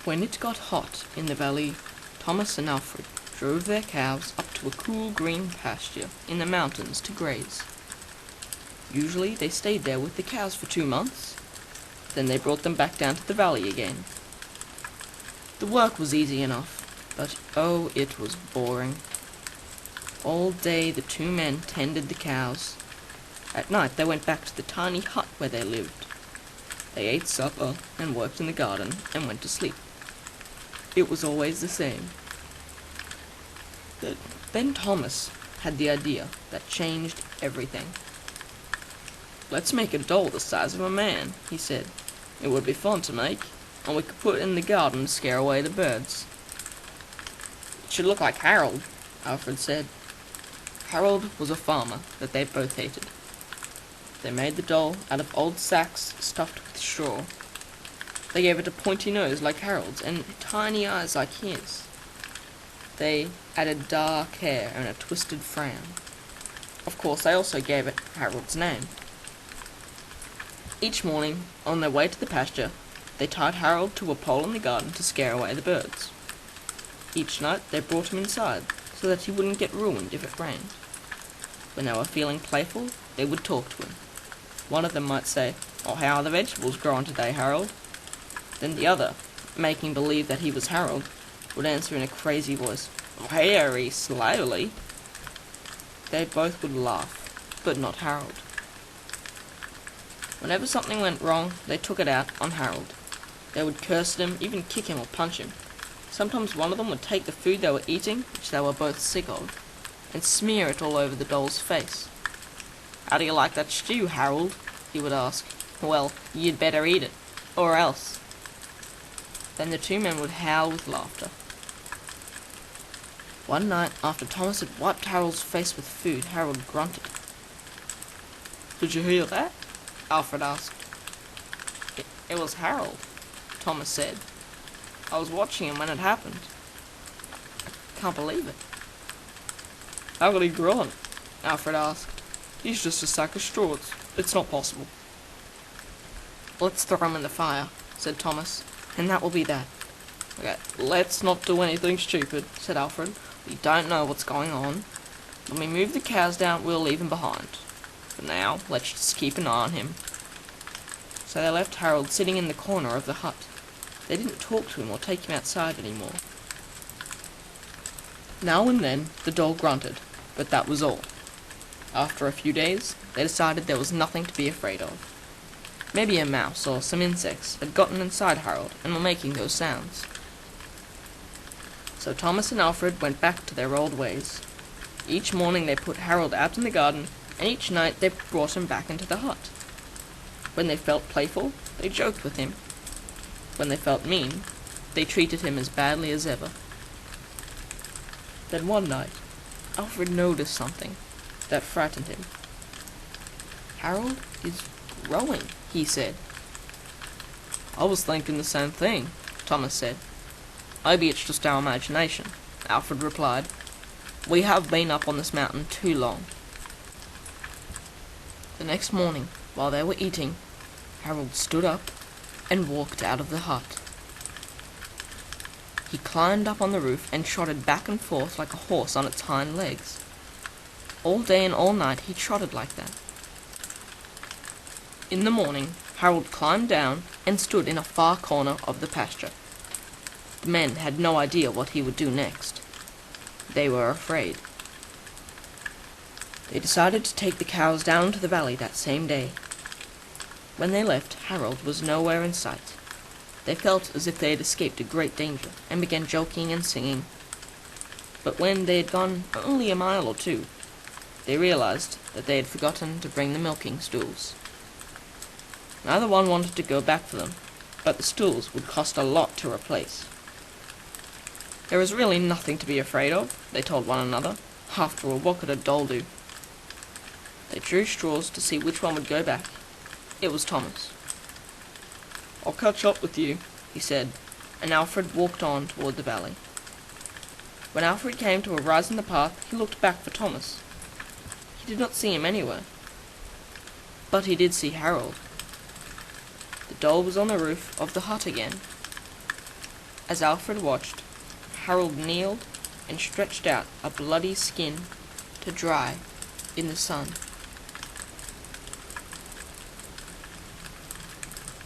When it got hot in the valley, Thomas and Alfred drove their cows up to a cool green pasture in the mountains to graze. Usually they stayed there with the cows for 2 months, then they brought them back down to the valley again. The work was easy enough, but oh, it was boring. All day the two men tended the cows. At night they went back to the tiny hut where they lived. They ate supper and worked in the garden and went to sleep. It was always the same. Then Thomas had the idea that changed everything. "Let's make a doll the size of a man," he said. "It would be fun to make, and we could put it in the garden to scare away the birds." "It should look like Harold," Alfred said. Harold was a farmer that they both hated. They made the doll out of old sacks stuffed with straw. They gave it a pointy nose like Harold's and tiny eyes like his. They added dark hair and a twisted frown. Of course, they also gave it Harold's name. Each morning, on their way to the pasture, they tied Harold to a pole in the garden to scare away the birds. Each night, they brought him inside so that he wouldn't get ruined if it rained. When they were feeling playful, they would talk to him. One of them might say, "Oh, how are the vegetables growing today, Harold?" Then the other, making believe that he was Harold, would answer in a crazy voice, "Oh, very slowly." They both would laugh, but not Harold. Whenever something went wrong, they took it out on Harold. They would curse at him, even kick him or punch him. Sometimes one of them would take the food they were eating, which they were both sick of, and smear it all over the doll's face. "How do you like that stew, Harold?" he would ask. "Well, you'd better eat it, or else." Then the two men would howl with laughter. One night, after Thomas had wiped Harold's face with food, Harold grunted. "Did you hear that?" Alfred asked. It was Harold," Thomas said. "I was watching him when it happened. I can't believe it." "How could he grunt?" Alfred asked. "He's just a sack of straw. It's not possible." "Let's throw him in the fire," said Thomas, "and that will be that." "Okay, let's not do anything stupid," said Alfred. "We don't know what's going on. When we move the cows down, we'll leave him behind. For now, let's just keep an eye on him." So they left Harold sitting in the corner of the hut. They didn't talk to him or take him outside anymore. Now and then, the doll grunted, but that was all. After a few days, they decided there was nothing to be afraid of. Maybe a mouse or some insects had gotten inside Harold and were making those sounds. So Thomas and Alfred went back to their old ways. Each morning they put Harold out in the garden, and each night they brought him back into the hut. When they felt playful, they joked with him. When they felt mean, they treated him as badly as ever. Then one night, Alfred noticed something that frightened him. "Harold is growing," he said. "I was thinking the same thing," Thomas said. "Maybe it's just our imagination," Alfred replied. "We have been up on this mountain too long." The next morning, while they were eating, Harold stood up and walked out of the hut. He climbed up on the roof and trotted back and forth like a horse on its hind legs. All day and all night he trotted like that. In the morning, Harold climbed down and stood in a far corner of the pasture. The men had no idea what he would do next. They were afraid. They decided to take the cows down to the valley that same day. When they left, Harold was nowhere in sight. They felt as if they had escaped a great danger, and began joking and singing. But when they had gone only a mile or two, they realized that they had forgotten to bring the milking stools. Neither one wanted to go back for them, but the stools would cost a lot to replace. There was really nothing to be afraid of, they told one another. After all, what could a doll do? They drew straws to see which one would go back. It was Thomas. "I'll catch up with you," he said, and Alfred walked on toward the valley. When Alfred came to a rise in the path, he looked back for Thomas. He did not see him anywhere. But he did see Harold. The doll was on the roof of the hut again. As Alfred watched, Harold kneeled and stretched out a bloody skin to dry in the sun.